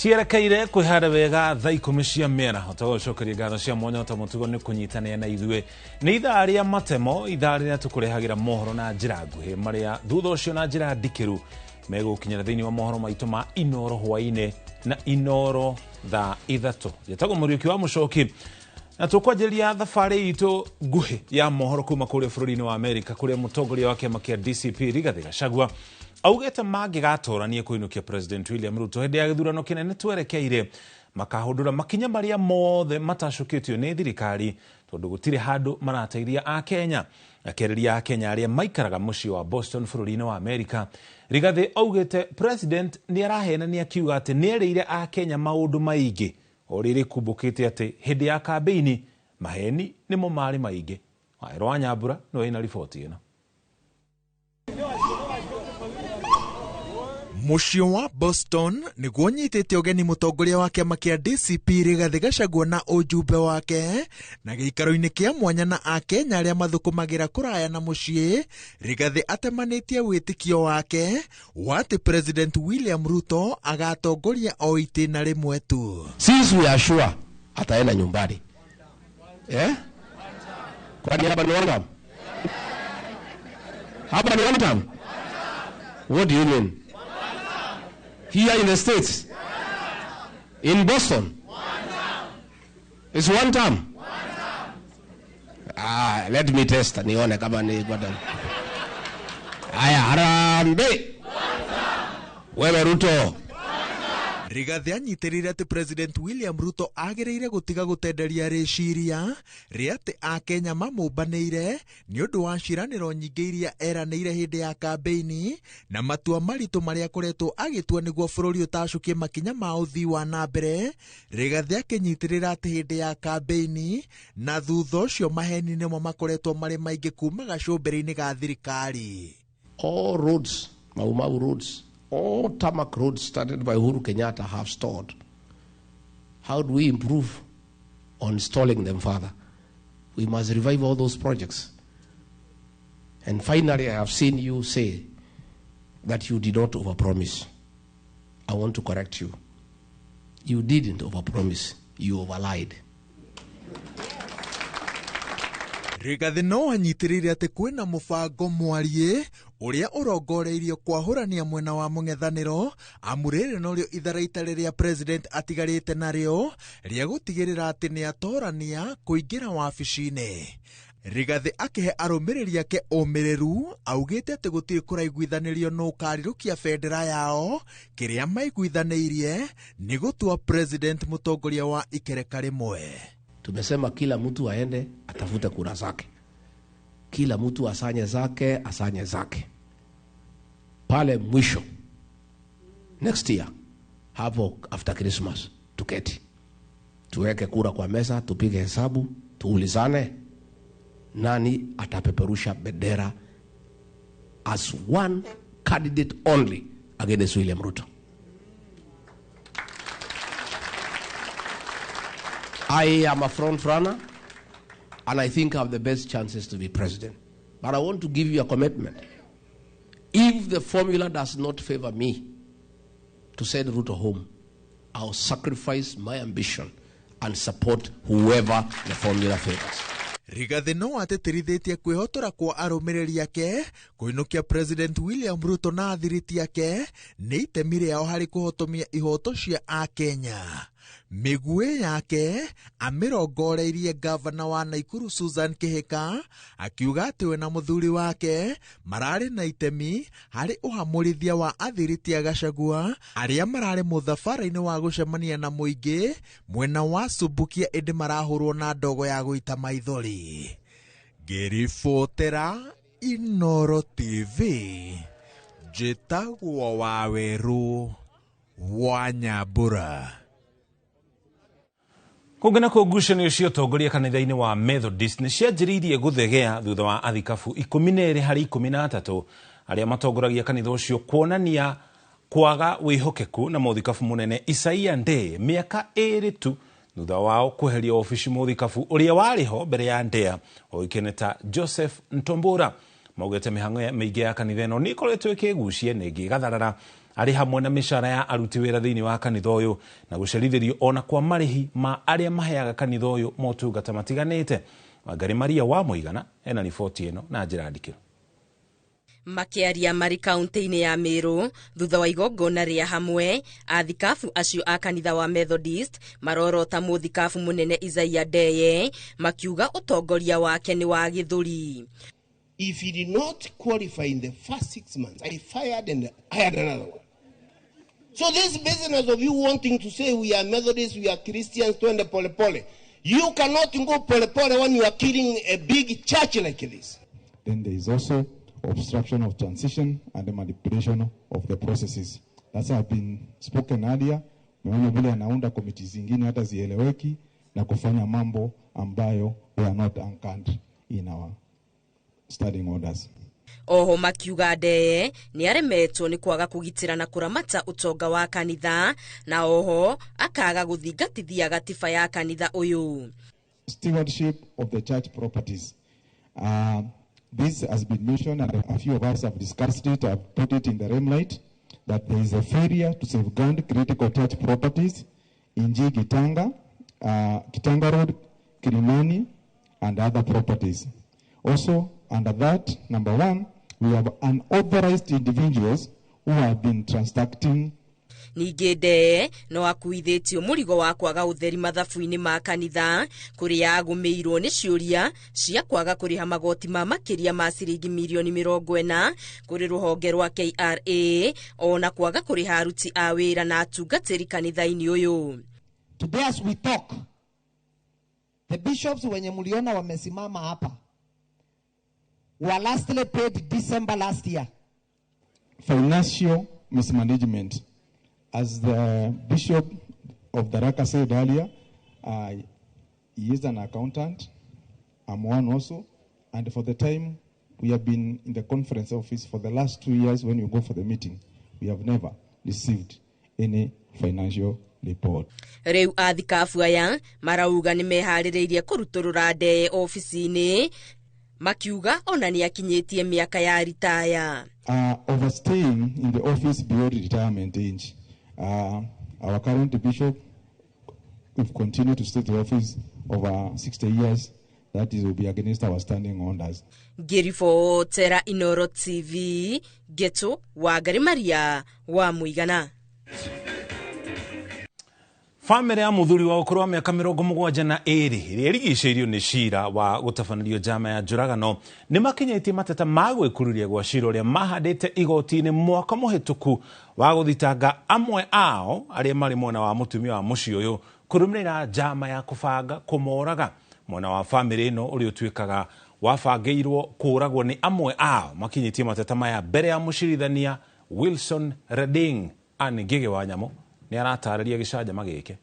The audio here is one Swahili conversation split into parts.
Cierekeire kwihara wega thaa 10 cia mĩena ũtagũcokeria ngatho cia mwanya ta mũtugo nĩ kũnyitanĩra na ithuĩ nĩ ithaa rĩa matemo ithaa rĩrĩa tũkũrehagĩra mohoro na njĩra nguhĩ marĩa thutha ũcio na njĩra ndikĩru megũkinyĩra thĩinĩ wa mohoro maitũ ma Inooro hwaĩ-inĩ na Inooro thaa 3 njĩtagwo Mũriũki wa Mũchoki na tũkwanjĩrĩria thabarĩ itũ nguhĩ ya mohoro kuma kũrĩa bũrũri-inĩ wa Amerika kũrĩa mũtongoria wa kĩama kĩa DCP Rigathĩ Gachagua augĩte mangĩgatorania kũinũkia President William Ruto hĩndĩ ya gĩthurano kĩnene twerekeire makahũndũra makinya marĩa mothe matacũkĩtio nĩ thirikari tondũ gũtirĩ handũ marateithia Akenya akĩarĩria Akenya arĩa maikaraga mũciĩ wa Boston bũrũri-inĩ wa Amerika. Rigathĩ augĩte President nĩ arahenania akiuga atĩ nĩ erĩire Akenya maũndũ maingĩ o rĩrĩ kumbũkĩte atĩ hĩndĩ ya kambeini maheni nĩmo marĩ maingĩ. Waĩrwo wa Nyambura nĩwe ina riboti ĩno. Mũciĩ wa Boston nĩguo nyitĩte ũgeni mũtongoria wa kĩama kĩa DCP Rigathĩ Gachagua na ũjumbe wake na gĩikaro-inĩ kĩa mwanya na Akenya arĩa mathũkũmagĩra kũraya na mũciĩ. Rigathĩ atemanĩtie wĩtĩkio wake wa atĩ President William Ruto agatongoria o itĩna rĩmwe tu. Since we are sure ataenda nyumbani. Kwani hapa ni one term? Hapa ni one term? What do you mean? Here in the States, in Boston, it's one term. Let me test. Nione kama ni kwa term. Aya, Harambee. Wewe Ruto. Rigathĩ anyitĩrĩire atĩ President William Ruto agĩrĩire gũtiga gũtenderia rĩciria rĩa atĩ Akenya mamũmbanĩire nĩ ũndũ wa ciĩranĩro nyingĩ iria eranĩire hĩndĩ ya kambeini na matua maritũ marĩa akoretwo agĩtua nĩguo bũrũri ũtacũkie makinya ma ũthii wa na mbere. Rigathĩ akĩnyitĩrĩra atĩ hĩndĩ ya kambeini na thutha ũcio maheni nĩmo makoretwo marĩ maingĩ kuma gacũmbĩrĩ-inĩ ga thirikari. All roads, Mau roads, all tarmac roads started by Uhuru Kenyatta have stalled. How do we improve on stalling them further? We must revive all those projects. And finally, I have seen you say that you did not overpromise. I want to correct you. You didn't overpromise. You overlied. Rigathĩ no anyitĩrĩire atĩ kwĩna mũbango mwariĩ ũrĩa ũrongoreirio kwahũrania mwena wa mũng'ethanĩro amu rĩrĩ norĩo itharaita rĩrĩa President atigarĩte narĩo rĩa gũtigĩrĩra atĩ nĩ atorania kũingĩra wabici-inĩ. Rigathĩ akĩhe arũmĩrĩri ake ũmĩrĩru augĩte atĩ gũtirĩ kũraiguithanĩrio no ũkarirũkia bendera yao kĩrĩa maiguithanĩirie nĩ gũtua President mũtongoria wa ikereka rĩmwe. Tumesema kila mtu aende atafute kura zake, kila mtu asanye zake pale mwisho next year hapo after Christmas tuketi tuweke kura kwa meza, tupige hesabu, tuulizane nani atapeperusha bendera as one candidate only against William Ruto. I am a front runner, and I think I have the best chances to be president. But I want to give you a commitment. If the formula does not favor me to send Ruto home, I'll sacrifice my ambition and support whoever the formula favors. Rigathĩ no atĩtĩrithĩtie kwĩhotora kwa arũmĩrĩri ake kũinũkia President William Ruto na thiriti yake nĩ itemi rĩao harĩ kũhotomia ihoto cia Akenya. Mĩguĩ yake amĩrongoreirie gavana wa Naikuru Susan Kĩhĩka akiuga atĩ we na mũthuri wake mararĩ na itemi harĩ ũhamũrithia wa athiriti a Gachagua arĩa mararĩ mũthabara-inĩ wa gũcemania na mũingĩ mwena wa Subukia ĩndĩ marahũrwo na ndogo ya gũita maithori. Ngĩribotera Inooro TV njĩtagwo Waweru wa Nyambura. Kũngana kũgucanio cia ũtongoria kanitha-inĩ wa Methodist nĩ cianjĩrĩirie gũthegea thutha wa athikabu 12 harĩ 13 arĩa matongoragia kanitha ũcio kuonania kwaga wĩhokeku na mũthikabu mũnene Isaia Ndee mĩaka 2 tu thutha wao kweheria ofici mũthikabu ũrĩa warĩ ho mbere ya Ndea oĩkaine ta Joseph Ntombũra. Maugĩte mĩhang'o mĩingĩ ya kanitha ĩno nĩ ĩkoretwo ĩkĩgucia na ĩngĩgatharara ari hamwe na mishara ya aruti wira thiini wa kanitha uyu na gucerithirio ona kwa marihi ma aria maheaga kanitha uyu motungata matiganite. Wangari Maria wa Muigana ena riboti ino na njira ndikiro. Makiaria mari kaunti-ini ya Meru thutha wa igongona ria hamwe, athikabu acio a kanitha wa Methodist marorota muthikabu munene Isaiah Ndeye makiuga utongoria wake ni wa githuri. If he did not qualify in the first 6 months, I fired and hired another one. So this business of you wanting to say we are Methodists, we are Christians, twende pole pole. You cannot go pole pole when you are killing a big church like this. Then there is also obstruction of transition and the manipulation of the processes. That's have been spoken earlier. Meona vile anaunda committees zingine hata zieleweki na kufanya mambo ambayo we are not anchored in our standing orders. Oho makiuga Ndeye ni aremetwo ni kwaga kugitira na kuramata utonga wa kanitha na oho akaga guthingatithia gatiba ya kanitha uyu. Stewardship of the church properties. This has been mentioned and a few of us have discussed it. I've put it in the limelight that there is a failure to safeguard critical church properties in Gitanga, Kitanga Road, Kilimani, and other properties. Also, under that, number one, we have unauthorized individuals who have been transacting. Ningi Ndeye no akuithitio murigo wa kwaga utheri mathabu-ini ma kanitha kuria agumirwo ni ciuria cia kwaga kuriha magoti ma makiria ma ciringi milioni 40 kuri ruhonge rwa KRA ona kwaga kuriha aruti a wira na atungatiri kanitha-ini uyu. Today as we talk, the bishops wenye muliona wamesimama hapa were lastly paid December last year. Financial mismanagement. As the Bishop of Tharaka said earlier, he is an accountant. I'm one also. And for the time we have been in the conference office for the last 2 years, when you go for the meeting, we have never received any financial report. Reu athikabu aya marauga ni mehaririirie kuruturura Ndeye ofisi-ini makiuga ona ni akinyitie miaka ya ritaya. Overstaying in the office beyond retirement age. Our current bishop, if continue to stay in the office over 60 years, that is will be against our standing orders. Girifo Tera Inoro TV, Geto Wangari Maria wa Muigana. Family ya muthuri wa ukuru wa miaka 72 iria irigiceirio ni cira wa gutabanirio njama ya njuragano ni makinyitie mateta ma gwikururia gwa cira uria mahandite igoti-ini mwaka muhituku wa guthitanga amwe ao aria mari mwena wa mutumia wa muci uyu kurumirira njama ya kubanga kumoraga. Mwena wa family ino uri utwikaga wabangeirwo kuragwo ni amwe ao makinyitie mateta maya mbere ya mucirithania Wilson Reding ani Ngige wa Nyamo ni aratariria gicanjama gike.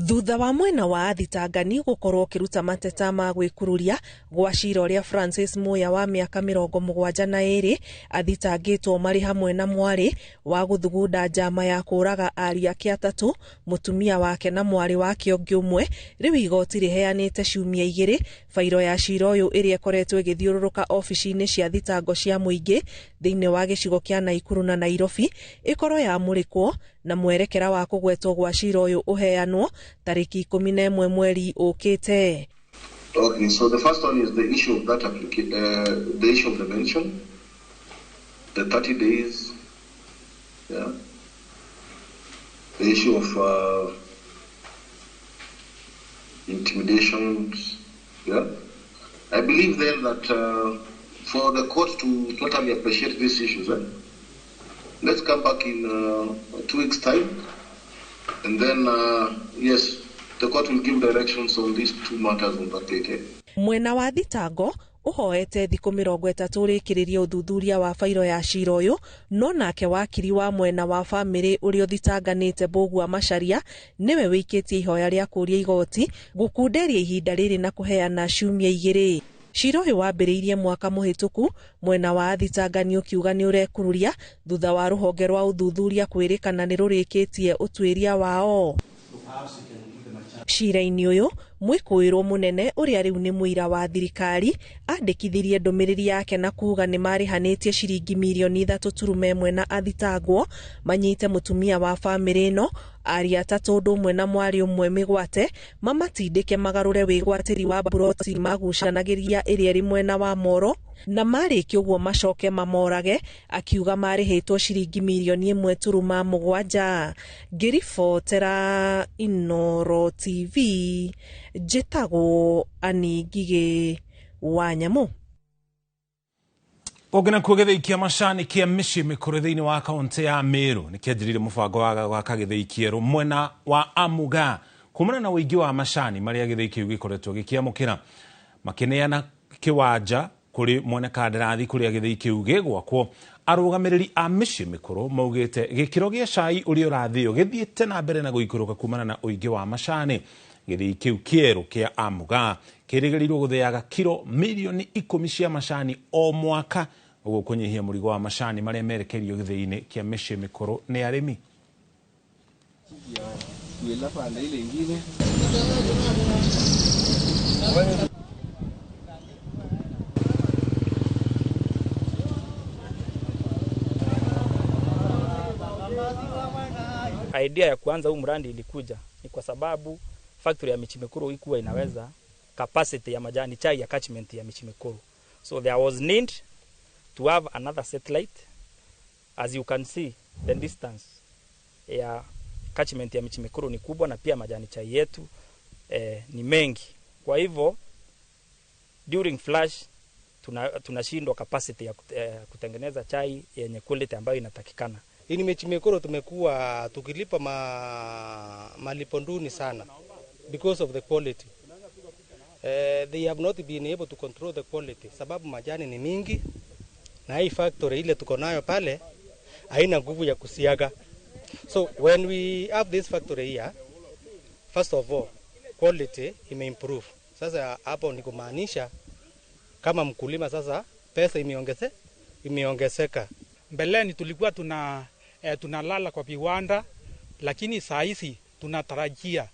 Thutha wa mwena wa athitangani gukorwo kiruta mateta ma gwikururia gwa cira uria Francis Muya wa miaka 72 athitangitwo mari hamwe na mwari wa guthugunda njama ya kuraga ari ake atatu, mutumia wake na mwari wake ungi umwe, riu igoti riheanite ciumia 2 fairo ya cira uyu iria koretwe githiururuka ofici-ini cia thitango cia muingi thiini wa gicigo kia Naikuru na Nairobi ikorwo ya murikwo na mwerekera wa kugwetwo gwa cira uyu uheanwo tariki 11 mweri ukite. Okay, so the first one is the issue of that the issue of the mention, the 30 days, yeah, the issue of intimidations, yeah. I believe then that for the court to totally appreciate these issues, let's come back in 2 weeks' time, and then yes, the court will give directions on these 2 matters on that date. Mwena wa thitango uhoete thiku 30 rikiriria uthuthuria wa fairo ya cira uyu, no nake wakiri wa mwena wa family uri uthitanganite Mbugua Macharia niwe wikitie ihoya ria kuria igoti gukunderia ihinda riri na kuheana ciumia 2. Cira uyu wambiriirie mwaka muhituku, mwena wa athitangani ukiuga ni urekururia thutha wa ruhonge rwa uthuthuria kwirikana ni rurikitie utwiria wao. Cira-ini uyu mwikuirwo munene uria riu ni muira wa thirikari andikithirie ndumiriri yake na kuuga ni marihanetie ciringi mirioni 3.1 na athitangwo manyite mutumia wa family no ari atatu ndumwe na mwari umwe migwate mamatindike magarure wigwatiri wa buroti magucanagiria iria rimwe na wa Moro na mariki uguo macoke mamorage akiuga marihitwo ciringi mirioni 1.7 ngiribotera Inoro TV njitagwo Ani Ngige wa Nyamu. Ogena kugetheikia macani kia mici mikuru thiini wa kaunti ya Meru nikianjirire mubango wa gwaka githeikia mwena wa Amuga kumana na uingi wa macani maria githeikia gikoretwo gikiamukira makineana kiwanja kuri mwene kandarathi kuria githeikia gigwakwo arugamiriri a mici mikuru maugite gikiro gia cai uri urathio githiete na mbere na guikuruka kumana na uingi wa macani githeikia kieru kia Amuga kirigirirwo gutheaga kilo milioni 10 cia macani o mwaka uguo kunyihia murigo wa macani maria merekerio githei-ini kia mici mikuru ni arimi. Idea ya kuanza huu mradi ilikuja ni kwa sababu factory ya Michi Mikuru ikuwa inaweza capacity ya majani chai ya catchment ya Michi Mikuru. So there was need to have another satellite. As you can see, the distance ya catchment ya Michi Mikuru ni kubwa na pia majani chai yetu ni mengi. Kwa hivyo during flash tunashindwa capacity ya kutengeneza chai yenye quality ambayo inatakikana. Ini Michi Mikuru tumekuwa tukilipa malipo duni sana because of the quality. They have not been able to control the quality sababu majani ni mingi na hii factory ile tuko nayo pale haina nguvu ya kusiaga. So when we have this factory here, first of all quality imeimprove. Sasa hapo ni kumaanisha kama mkulima sasa pesa imeongezeka. Mbeleni tulikuwa tunalala kwa viwanda, lakini saa hizi tunatarajia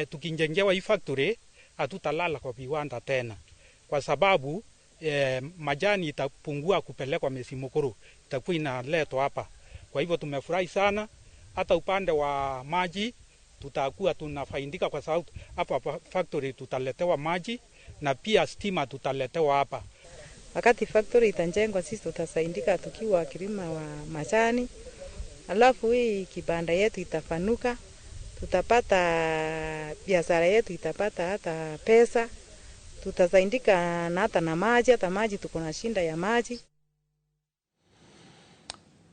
tukijengewa hii factory hatutalala kwa viwanda tena, kwa sababu majani itapungua kupelekwa Michi Mikuru, itakuwa inaletwa hapa. Kwa hivyo tumefurahi sana. Hata upande wa maji tutakuwa tunafaidika kwa sababu hapa factory tutaletewa maji na pia stima tutaletewa hapa. Wakati factory itajengwa sisi tutasaidika tukiwa kilima wa majani. Alafu hii kibanda yetu itafanuka. Tutapata biashara yetu itapata hata pesa. Tutasaidika na hata na maji, hata maji tuko na shinda ya maji.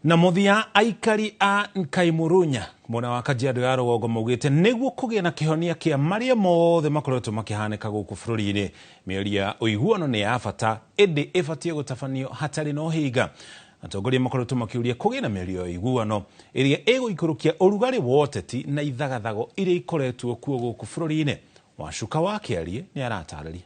Na muthia aikari a Nkaimurunya mwana wa Kajiado ya Rũgongo maugite niguo kugia na kihonia kia maria mothe makoretwo makihaneka guku bururi-ini mĩario ũiguano ni ya bata indi ibatie gutafanio hatari no higa. Atongoria makoretwo makiuria kugia na mĩario ũiguano iria ĩgũikũrũkia ũrugarĩ wa ũteti na ithagathago iria ikoretwo kuo guku bururi-ini. Wacuka wa Kiarie ni aratarĩria.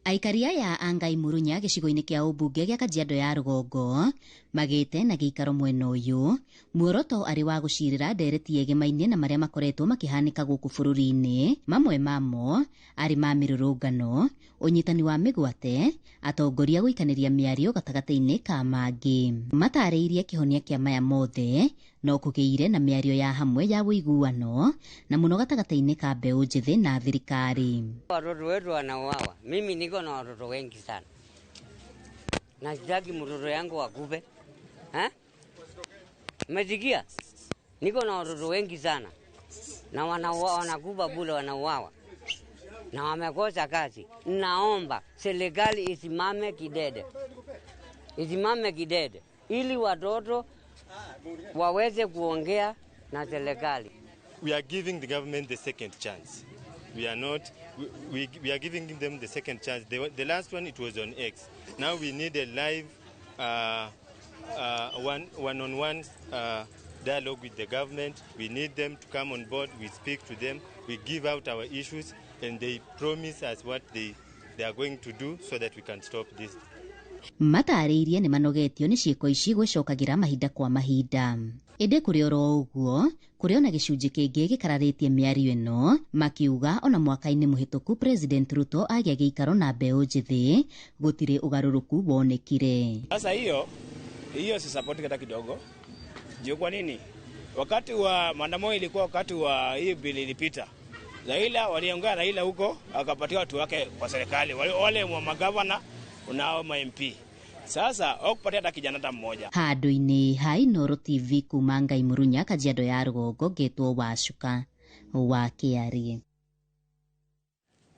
Aikaria ya Nkaimurunya gicigo-ini kia ubunge gia Kajiado ya Rũgongo magite na giikaro mwena uyu muoroto ari wa gucirira ndereti yegemaine na maria makoretwo makihanika guku bururi-ini. Mamwe mamo ari ma mirurungano, unyitani wa migwate, atongoria guikaniria miario gatagati-ini ka mangi. Matariirie kihonia kia maya mothe no kugiire na miario ya hamwe ya uiguano na muno gatagati-ini ka mbeu njithi na thirikari. Watoto wetu wanauawa. Mimi niko na watoto wengi sana. Na sitaki mtoto yangu akufe. Umesikia? Niko na watoto wengi sana. Na wanakufa bure, wanauawa. Na wamekosa kazi. Naomba serikali isimame kidede. Isimame kidede ili watoto waweze kuongea na serikali. We are giving the government the second chance. We are not. We are giving them the second chance. The last one, it was on X. Now we need a live, one-on-one dialogue with the government. We need them to come on board. We speak to them. We give out our issues, and they promise us what they are going to do so that we can stop this. Matariirie ni manogetio ni ciiko ici gwicokagira mahinda kwa mahinda. ende kuri oro uguo kuri ona gicunji kingi gikararitie miario ino makiuga ona mwaka-ini muhituku President Ruto agia giikaro na mbeu njithi gutire ugaruruku wonekire. Sasa hiyo si support hata kidogo. Juu kwa nini? Wakati wa maandamano ilikuwa wakati wa hii bili ilipita. Raila waliongea Raila huko akapatia watu wake kwa serikali. Wale wa magavana unao ma MP. Sasa okupatia hata kijana hata mmoja. Handu-ini ha Inooro TV kuma Ngai Murunya Kajiado ya Rugongo getwo Wacuka wa Kiarie.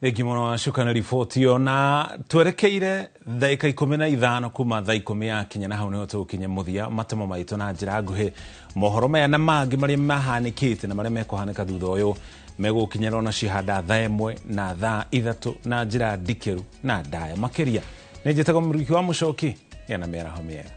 Egimono Wacuka na ripoti yo na twerekeire thaika 15 kuma thaa 10 ya kinya na hau niho tukinya muthia matemo maitu na njira nguhi mohoro maya na mangi mari mahanikite na mari mekuhanika thutha uyu megukinyira na cihanda thaa 1 na thaa 3 na njira ndikeru na ndaya makiria. Nejetaga muriki wa mucoki yana mera ho miega.